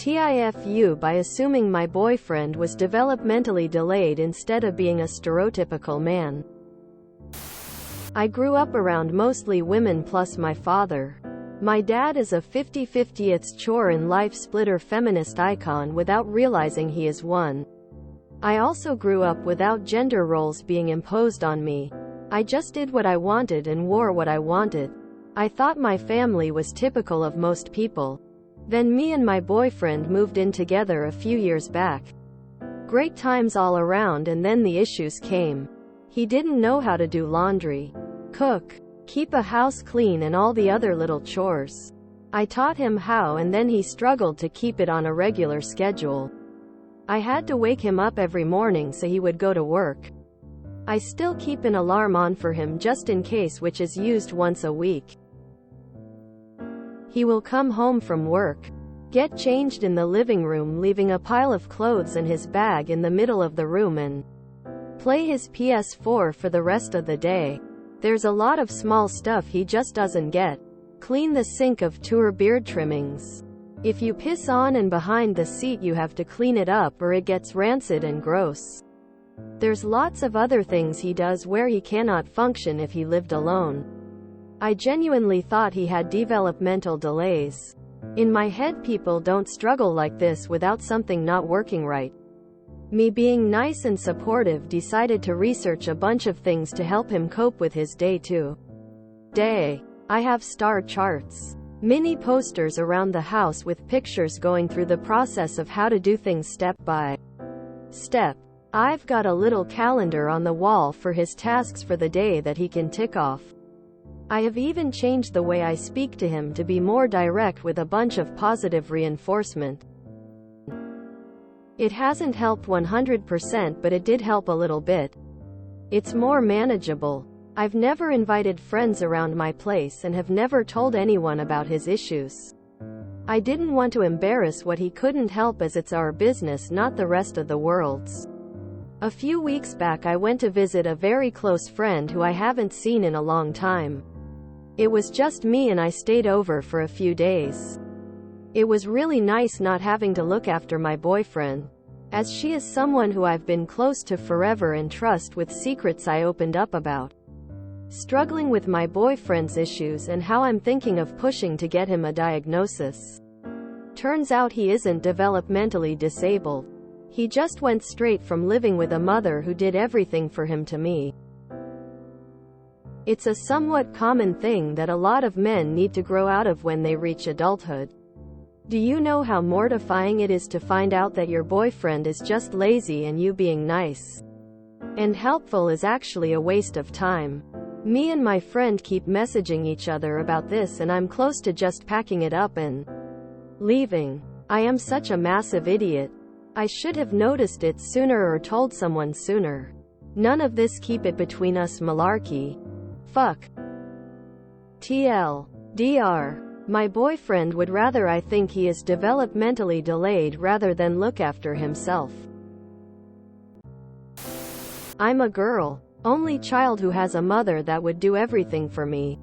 TIFU by assuming my boyfriend was developmentally delayed instead of being a stereotypical man. I grew up around mostly women plus my father. My dad is a 50-50 it's chore in life splitter feminist icon without realizing he is one. I also grew up without gender roles being imposed on me. I just did what I wanted and wore what I wanted. I thought my family was typical of most people. Then me and my boyfriend moved in together a few years back. Great times all around, and then the issues came. He didn't know how to do laundry, cook, keep a house clean and all the other little chores. I taught him how, and then he struggled to keep it on a regular schedule. I had to wake him up every morning so he would go to work. I still keep an alarm on for him just in case, which is used once a week. He will come home from work, get changed in the living room, leaving a pile of clothes and his bag in the middle of the room, and play his PS4 for the rest of the day. There's a lot of small stuff he just doesn't get. Clean the sink of tour beard trimmings. If you piss on and behind the seat, you have to clean it up or it gets rancid and gross. There's lots of other things he does where he cannot function if he lived alone. I genuinely thought he had developmental delays. In my head, people don't struggle like this without something not working right. Me being nice and supportive, decided to research a bunch of things to help him cope with his day-to-day. I have star charts, mini posters around the house with pictures going through the process of how to do things step by step. I've got a little calendar on the wall for his tasks for the day that he can tick off. I have even changed the way I speak to him to be more direct with a bunch of positive reinforcement. It hasn't helped 100%, but it did help a little bit. It's more manageable. I've never invited friends around my place and have never told anyone about his issues. I didn't want to embarrass what he couldn't help, as it's our business, not the rest of the world's. A few weeks back I went to visit a very close friend who I haven't seen in a long time. It was just me and I stayed over for a few days. It was really nice not having to look after my boyfriend, as she is someone who I've been close to forever and trust with secrets I opened up about. Struggling with my boyfriend's issues and how I'm thinking of pushing to get him a diagnosis. Turns out he isn't developmentally disabled. He just went straight from living with a mother who did everything for him to me. It's a somewhat common thing that a lot of men need to grow out of when they reach adulthood. Do you know how mortifying it is to find out that your boyfriend is just lazy and you being nice and helpful is actually a waste of time? Me and my friend keep messaging each other about this, and I'm close to just packing it up and leaving. I am such a massive idiot. I should have noticed it sooner or told someone sooner. None of this keep it between us malarkey. Fuck. TLDR. My boyfriend would rather I think he is developmentally delayed rather than look after himself. I'm a girl, only child who has a mother that would do everything for me.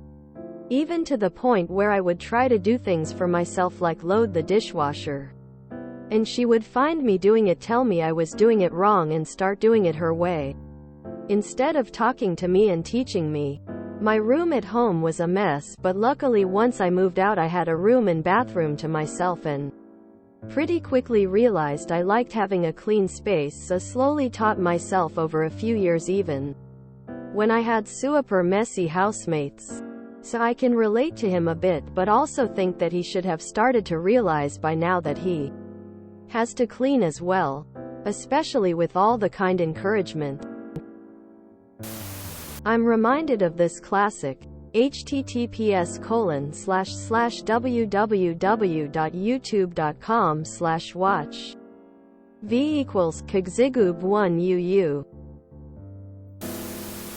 Even to the point where I would try to do things for myself like load the dishwasher. And she would find me doing it, tell me I was doing it wrong, and start doing it her way. Instead of talking to me and teaching me. My room at home was a mess, but luckily once I moved out I had a room and bathroom to myself, and pretty quickly realized I liked having a clean space, so slowly taught myself over a few years, even when I had super messy housemates. So I can relate to him a bit, but also think that he should have started to realize by now that he has to clean as well, especially with all the kind encouragement. I'm reminded of this classic https://www.youtube.com/watch v equals kgzigoob1uu.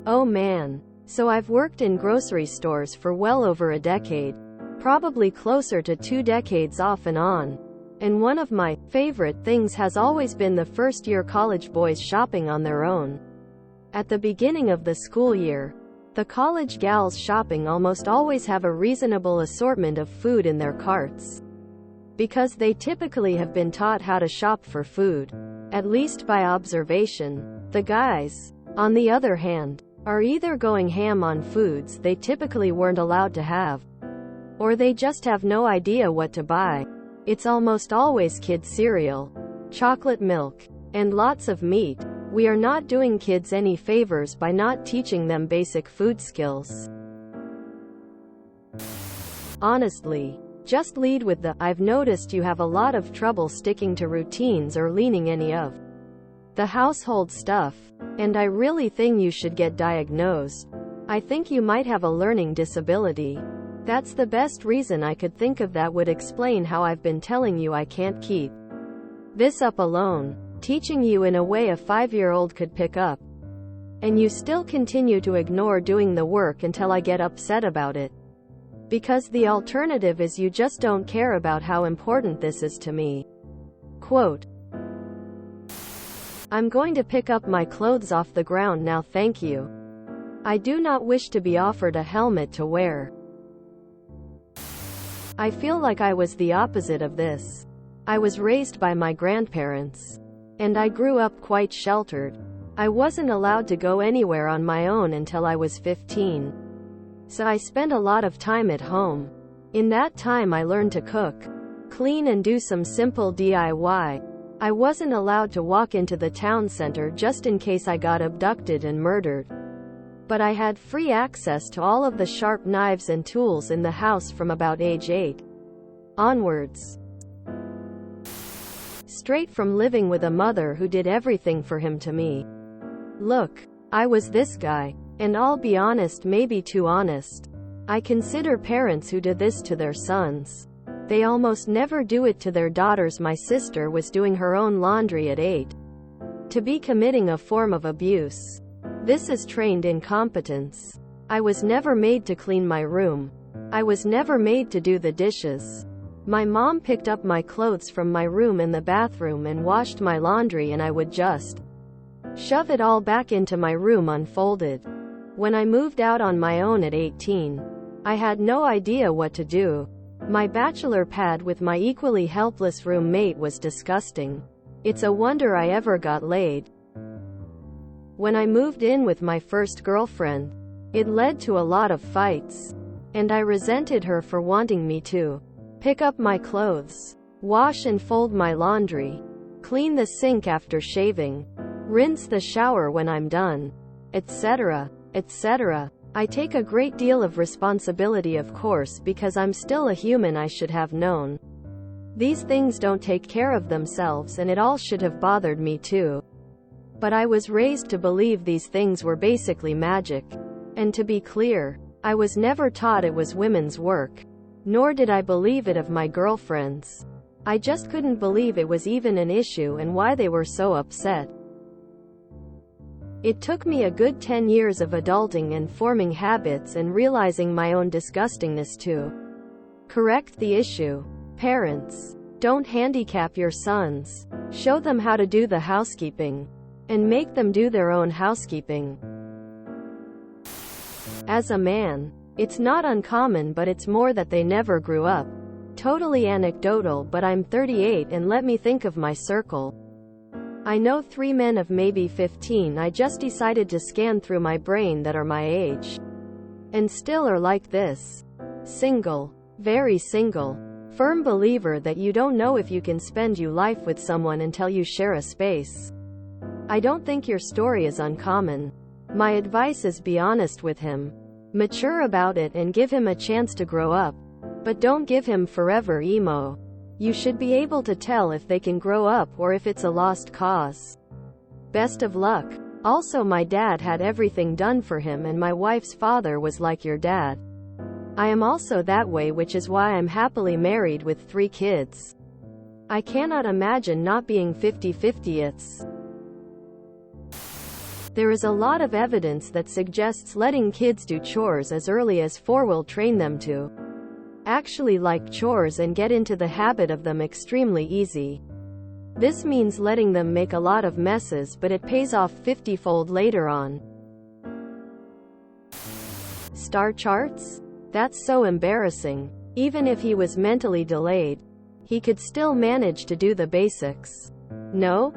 Oh man. So I've worked in grocery stores for well over a decade, probably closer to 2 decades off and on. And one of my favorite things has always been the first-year college boys shopping on their own. At the beginning of the school year, the college gals shopping almost always have a reasonable assortment of food in their carts. because they typically have been taught how to shop for food, at least by observation. The guys, on the other hand, are either going ham on foods they typically weren't allowed to have, or they just have no idea what to buy. It's almost always kid cereal, chocolate milk, and lots of meat. We are not doing kids any favors by not teaching them basic food skills. Honestly, just lead with the, "I've noticed you have a lot of trouble sticking to routines or leaning any of the household stuff, and I really think you should get diagnosed. I think you might have a learning disability. That's the best reason I could think of that would explain how I've been telling you I can't keep this up alone, teaching you in a way a 5-year-old could pick up, and you still continue to ignore doing the work until I get upset about it. Because the alternative is you just don't care about how important this is to me." Quote, "I'm going to pick up my clothes off the ground now, thank you. I do not wish to be offered a helmet to wear. I feel like I was the opposite of this. I was raised by my grandparents, and I grew up quite sheltered. I wasn't allowed to go anywhere on my own until I was 15. So I spent a lot of time at home. In that time I learned to cook, clean and do some simple DIY. I wasn't allowed to walk into the town center just in case I got abducted and murdered. But I had free access to all of the sharp knives and tools in the house from about age 8 onwards. Straight from living with a mother who did everything for him to me. Look, I was this guy. And I'll be honest, maybe too honest. I consider parents who do this to their sons. They almost never do it to their daughters. My sister was doing her own laundry at 8. To be committing a form of abuse. This is trained incompetence. I was never made to clean my room. I was never made to do the dishes. My mom picked up my clothes from my room in the bathroom and washed my laundry, and I would just shove it all back into my room unfolded. When I moved out on my own at 18, I had no idea what to do. My bachelor pad with my equally helpless roommate was disgusting. It's a wonder I ever got laid. When I moved in with my first girlfriend, it led to a lot of fights, and I resented her for wanting me to pick up my clothes, wash and fold my laundry, clean the sink after shaving, rinse the shower when I'm done, etc. etc. I take a great deal of responsibility, of course, because I'm still a human. I should have known these things don't take care of themselves, and it all should have bothered me too. But I was raised to believe these things were basically magic. And to be clear, I was never taught it was women's work. Nor did I believe it of my girlfriends. I just couldn't believe it was even an issue and why they were so upset. It took me a good 10 years of adulting and forming habits and realizing my own disgustingness to correct the issue. Parents, don't handicap your sons. Show them how to do the housekeeping, and make them do their own housekeeping. As a man, it's not uncommon, but it's more that they never grew up. Totally anecdotal, but I'm 38 and let me think of my circle. I know 3 men of maybe 15 I just decided to scan through my brain that are my age. And still are like this. Single. Very single. Firm believer that you don't know if you can spend your life with someone until you share a space. I don't think your story is uncommon. My advice is be honest with him. Mature about it and give him a chance to grow up. But don't give him forever emo. You should be able to tell if they can grow up or if it's a lost cause. Best of luck. Also, my dad had everything done for him, and my wife's father was like your dad. I am also that way, which is why I'm happily married with 3 kids. I cannot imagine not being 50-50. There is a lot of evidence that suggests letting kids do chores as early as 4 will train them to actually like chores and get into the habit of them extremely easy. This means letting them make a lot of messes, but it pays off 50-fold later on. Star charts? That's so embarrassing. Even if he was mentally delayed, he could still manage to do the basics. No?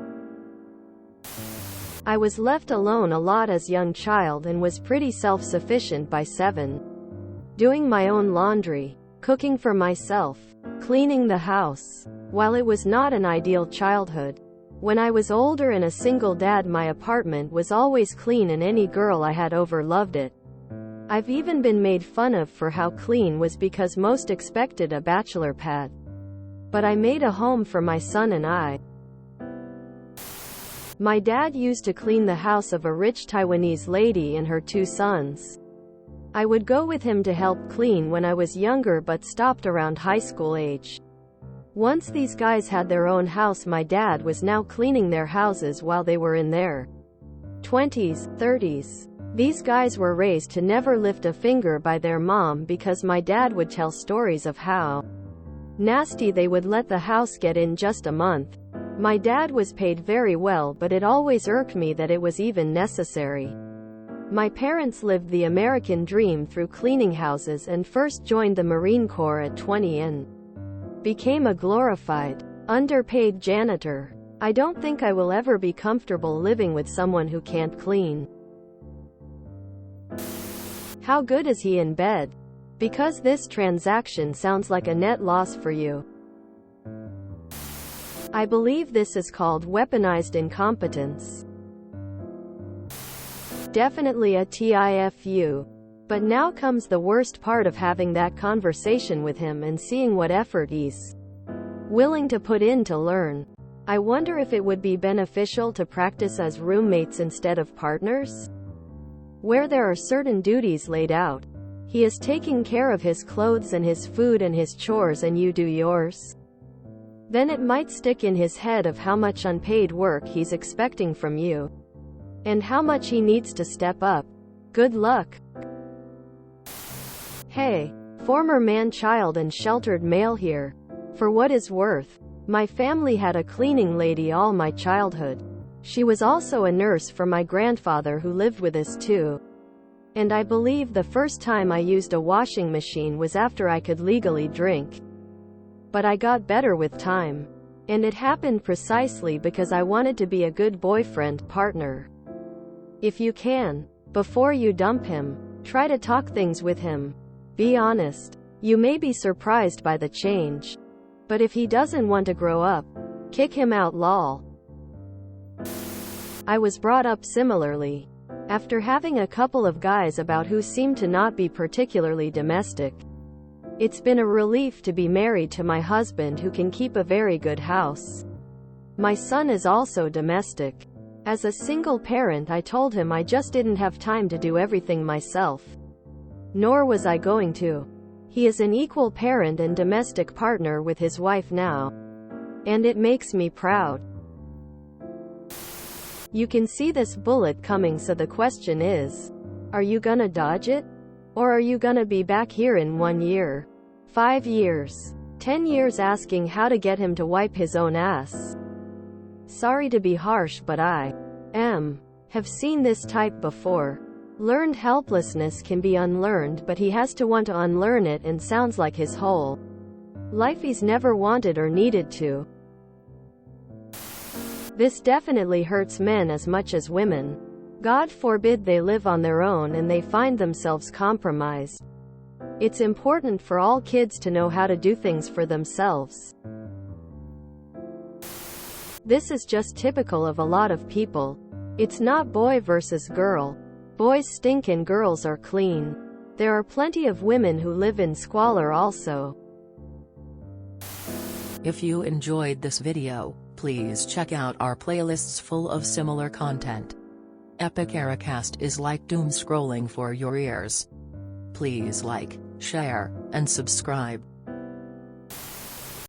I was left alone a lot as young child and was pretty self-sufficient by 7. Doing my own laundry, cooking for myself, cleaning the house. While it was not an ideal childhood, when I was older and a single dad, my apartment was always clean and any girl I had over loved it. I've even been made fun of for how clean was because most expected a bachelor pad. But I made a home for my son and I. My dad used to clean the house of a rich Taiwanese lady and her 2 sons. I would go with him to help clean when I was younger but stopped around high school age. Once these guys had their own house, my dad was now cleaning their houses while they were in their 20s, 30s. These guys were raised to never lift a finger by their mom because my dad would tell stories of how nasty they would let the house get in just a month. My dad was paid very well, but it always irked me that it was even necessary. My parents lived the American dream through cleaning houses and first joined the Marine Corps at 20 and became a glorified, underpaid janitor. I don't think I will ever be comfortable living with someone who can't clean. How good is he in bed? Because this transaction sounds like a net loss for you. I believe this is called weaponized incompetence. Definitely a TIFU. But now comes the worst part of having that conversation with him and seeing what effort he's willing to put in to learn. I wonder if it would be beneficial to practice as roommates instead of partners, where there are certain duties laid out. He is taking care of his clothes and his food and his chores and you do yours. Then it might stick in his head of how much unpaid work he's expecting from you, and how much he needs to step up. Good luck. Hey, former man-child and sheltered male here. For what is worth, my family had a cleaning lady all my childhood. She was also a nurse for my grandfather who lived with us too. And I believe the first time I used a washing machine was after I could legally drink. But I got better with time. And it happened precisely because I wanted to be a good boyfriend, partner. If you can, before you dump him, try to talk things with him. Be honest. You may be surprised by the change. But if he doesn't want to grow up, kick him out, lol. I was brought up similarly. After having a couple of guys about who seemed to not be particularly domestic, it's been a relief to be married to my husband who can keep a very good house. My son is also domestic. As a single parent, I told him I just didn't have time to do everything myself. Nor was I going to. He is an equal parent and domestic partner with his wife now. And it makes me proud. You can see this bullet coming, so the question is, are you gonna dodge it? Or are you gonna be back here in 1 year, 5 years, 10 years asking how to get him to wipe his own ass? Sorry to be harsh, but I have seen this type before. Learned helplessness can be unlearned, but he has to want to unlearn it, and sounds like his whole life he's never wanted or needed to. This definitely hurts men as much as women. God forbid they live on their own and they find themselves compromised. It's important for all kids to know how to do things for themselves. This is just typical of a lot of people. It's not boy versus girl. Boys stink and girls are clean. There are plenty of women who live in squalor also. If you enjoyed this video, please check out our playlists full of similar content. Epic Eracast is like doom scrolling for your ears. Please like, share, and subscribe.